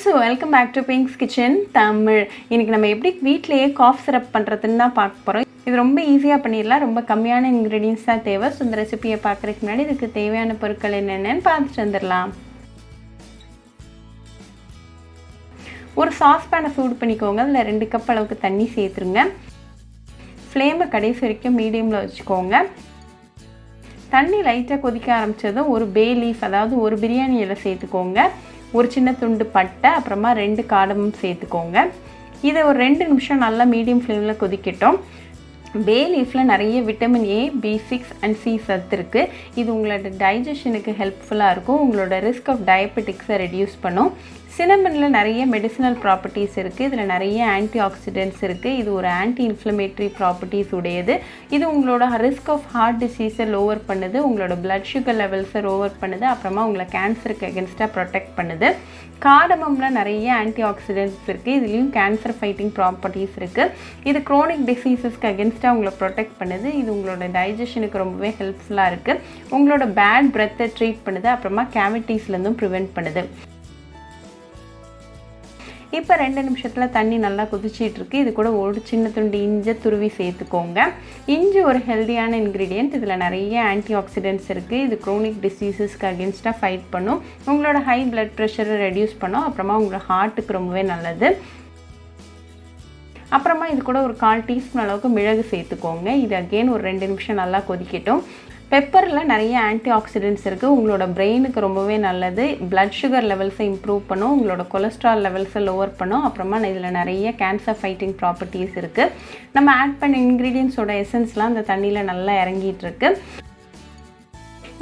So welcome back to Pink's Kitchen Tamil. இன்னைக்கு நம்ம எப்படி வீட்லயே காஃப் சிரப் பண்றதுன்னு தான் பார்க்க போறோம். இது ரொம்ப ஈஸியா பண்ணிடலாம். ரொம்ப கம்மியான ingredients தான் தேவை. So இந்த ரெசிபியை பார்க்கறதுக்கு முன்னாடி இதுக்கு தேவையான பொருட்கள் என்னென்னன்னு பார்த்துட்டு வந்துடலாம். ஒரு சாஸ் பேனை சூடு பண்ணிக்கோங்க. அதுல 2 கப் அளவுக்கு தண்ணி சேர்த்துருங்க. ஃப்ளேமை கடைசி வரைக்கும் மீடியம்ல வச்சுக்கோங்க. தண்ணி லைட்டா கொதிக்க ஆரம்பிச்சதும் ஒரு பே லீஃப் அதாவது ஒரு பிரியாணி இலை சேர்த்துக்கோங்க. ஒரு சின்ன துண்டு பட்டை அப்புறமா 2 காடமும் சேர்த்துக்கோங்க. இதை ஒரு 2 நிமிஷம் நல்லா மீடியம் ஃப்ளேம்ல கொதிக்கட்டும். பே லீஃப்ல நிறைய vitamin A, B6 and C சத்து இருக்கு. இது உங்களோட டைஜஷனுக்கு ஹெல்ப்ஃபுல்லா இருக்கும். உங்களோட ரிஸ்க் ஆஃப் டயபெட்டிக்ஸை ரெடியூஸ் பண்ணும். சினமன்ல நிறைய மெடிசினல் ப்ராப்பர்ட்டிஸ் இருக்கு. இதுல நிறைய ஆன்டி ஆக்சிடென்ட்ஸ் இருக்கு. இது ஒரு ஆன்டி இன்ஃப்ளமேட்டரி ப்ராப்பர்ட்டிஸ் உடையது. இது உங்களோட ரிஸ்க் ஆஃப் ஹார்ட் டிசீஸை லோவர் பண்ணுது. உங்களோட பிளட் சுகர் லெவல்ஸை லோவர் பண்ணுது. அப்புறமா உங்களை கேன்சருக்கு அகென்ஸ்டாக ப்ரொடெக்ட் பண்ணுது. காடமம்ல நிறைய ஆன்டி ஆக்சிடென்ட்ஸ் இருக்கு. இதுலயும் கேன்சர் ஃபைட்டிங் ப்ராப்பர்ட்டிஸ் இருக்கு. இது குரோனிக் டிசீசஸ்க்கு அகென்ஸ்டாக உங்களை ப்ரொடெக்ட் பண்ணுது. இது உங்களோட டைஜஷனுக்கு ரொம்பவே ஹெல்ப்ஃபுல்லாக இருக்கு. உங்களோட பேட் பிரெத்தை ட்ரீட் பண்ணுது. அப்புறமா கேவிட்டிஸ்லேருந்தும் ப்ரிவென்ட் பண்ணுது. இப்போ 2 நிமிஷத்தில் தண்ணி நல்லா கொதிச்சிட்டு இருக்கு. இது கூட ஒரு சின்ன துண்டு இஞ்சி துருவி சேர்த்துக்கோங்க. இஞ்சி ஒரு ஹெல்தியான இன்க்ரீடியன்ட். இதில் நிறைய ஆன்டி ஆக்சிடென்ட்ஸ் இருக்குது. இது குரோனிக் டிசீசஸ்க்கு அகென்ஸ்டாக ஃபைட் பண்ணும். உங்களோட ஹை பிளட் ப்ரெஷரை ரெடியூஸ் பண்ணும். அப்புறமா உங்களோட ஹார்ட்டுக்கு ரொம்பவே நல்லது. அப்புறமா இது கூட ஒரு 1/4 டீஸ்பூன் அளவுக்கு மிளகு சேர்த்துக்கோங்க. இது அகெயின் ஒரு 2 நிமிஷம் நல்லா கொதிக்கட்டும். பெப்பரில் நிறைய ஆன்டி ஆக்சிடென்ட்ஸ் இருக்குது. உங்களோட பிரெயினுக்கு ரொம்பவே நல்லது. பிளட் சுகர் லெவல்ஸை இம்ப்ரூவ் பண்ணும். உங்களோட கொலஸ்ட்ரால் லெவல்ஸை லோவர் பண்ணும். அப்புறமா இதில் நிறைய கேன்சர் ஃபைட்டிங் ப்ராப்பர்ட்டிஸ் இருக்குது. நம்ம ஆட் பண்ண இன்க்ரீடியன்ஸோட எசன்ஸ்லாம் அந்த தண்ணியில் நல்லா இறங்கிட்டு இருக்கு.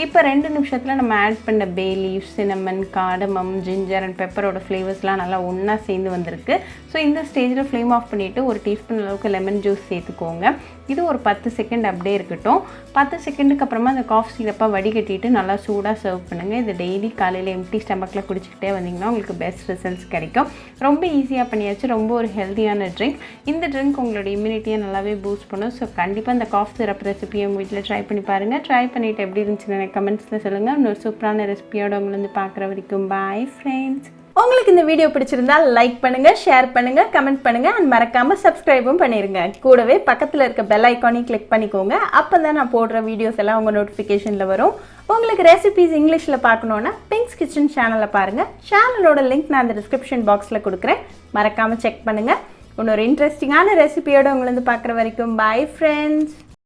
இப்போ 2 நிமிஷத்தில் நம்ம ஆட் பண்ண bay leaf, cinnamon, cardamom, ginger and பெப்பரோட ஃப்ளேவர்ஸ்லாம் நல்லா ஒன்றா சேர்ந்து வந்திருக்கு. ஸோ இந்த ஸ்டேஜில் ஃப்ளேம் ஆஃப் பண்ணிவிட்டு ஒரு டீஸ்பூன் அளவுக்கு லெமன் ஜூஸ் சேர்த்துக்கோங்க. இது ஒரு 10 செகண்ட் அப்படியே இருக்கட்டும். 10 செகண்டுக்கு அப்புறமா அந்த காஃப் சிரப்பை வடிகட்டிட்டு நல்லா சூடாக சர்வ் பண்ணுங்கள். இது டெய்லி காலையில் எம்டி ஸ்டமக்கில் குடிச்சிக்கிட்டே வந்தீங்கன்னா உங்களுக்கு பெஸ்ட் ரிசல்ட்ஸ் கிடைக்கும். ரொம்ப ஈஸியாக பண்ணியாச்சு. ரொம்ப ஒரு ஹெல்த்தியான ட்ரிங்க். இந்த ட்ரிங்க் உங்களோட இம்யூனிட்டியை நல்லாவே பூஸ்ட் பண்ணும். ஸோ கண்டிப்பாக இந்த காஃப் சிரப் ரெசிபியை உங்கள் வீட்டில் ட்ரை பண்ணி பாருங்கள். ட்ரை பண்ணிவிட்டு எப்படி இருந்துச்சுன்னு கமெண்ட்ஸில் சொல்லுங்கள். இன்னொரு சூப்பரான ரெசிபியோட உங்களை வந்து பார்க்குற வரைக்கும் பாய் ஃப்ரெண்ட்ஸ். உங்களுக்கு இந்த வீடியோ பிடிச்சிருந்தா லைக் பண்ணுங்க, ஷேர் பண்ணுங்க, கமெண்ட் பண்ணுங்க அண்ட் மறக்காம சப்ஸ்கிரைபும் பண்ணிருங்க. கூடவே பக்கத்தில் இருக்க பெல் ஐக்கானையும் கிளிக் பண்ணிக்கோங்க. அப்பதான் நான் போடுற வீடியோஸ் எல்லாம் உங்க நோட்டிஃபிகேஷன்ல வரும். உங்களுக்கு ரெசிபிஸ் இங்கிலீஷ்ல பார்க்கணும்னா பிங்க்ஸ் கிச்சன் சேனலை பாருங்க. சேனலோட லிங்க் நான் அந்த டிஸ்கிரிப்ஷன் பாக்ஸ்ல கொடுக்குறேன். மறக்காம செக் பண்ணுங்க. இன்னொரு இன்ட்ரெஸ்டிங்கான ரெசிபியோட உங்களை வந்து பார்க்குற வரைக்கும் பாய் ஃப்ரெண்ட்ஸ்.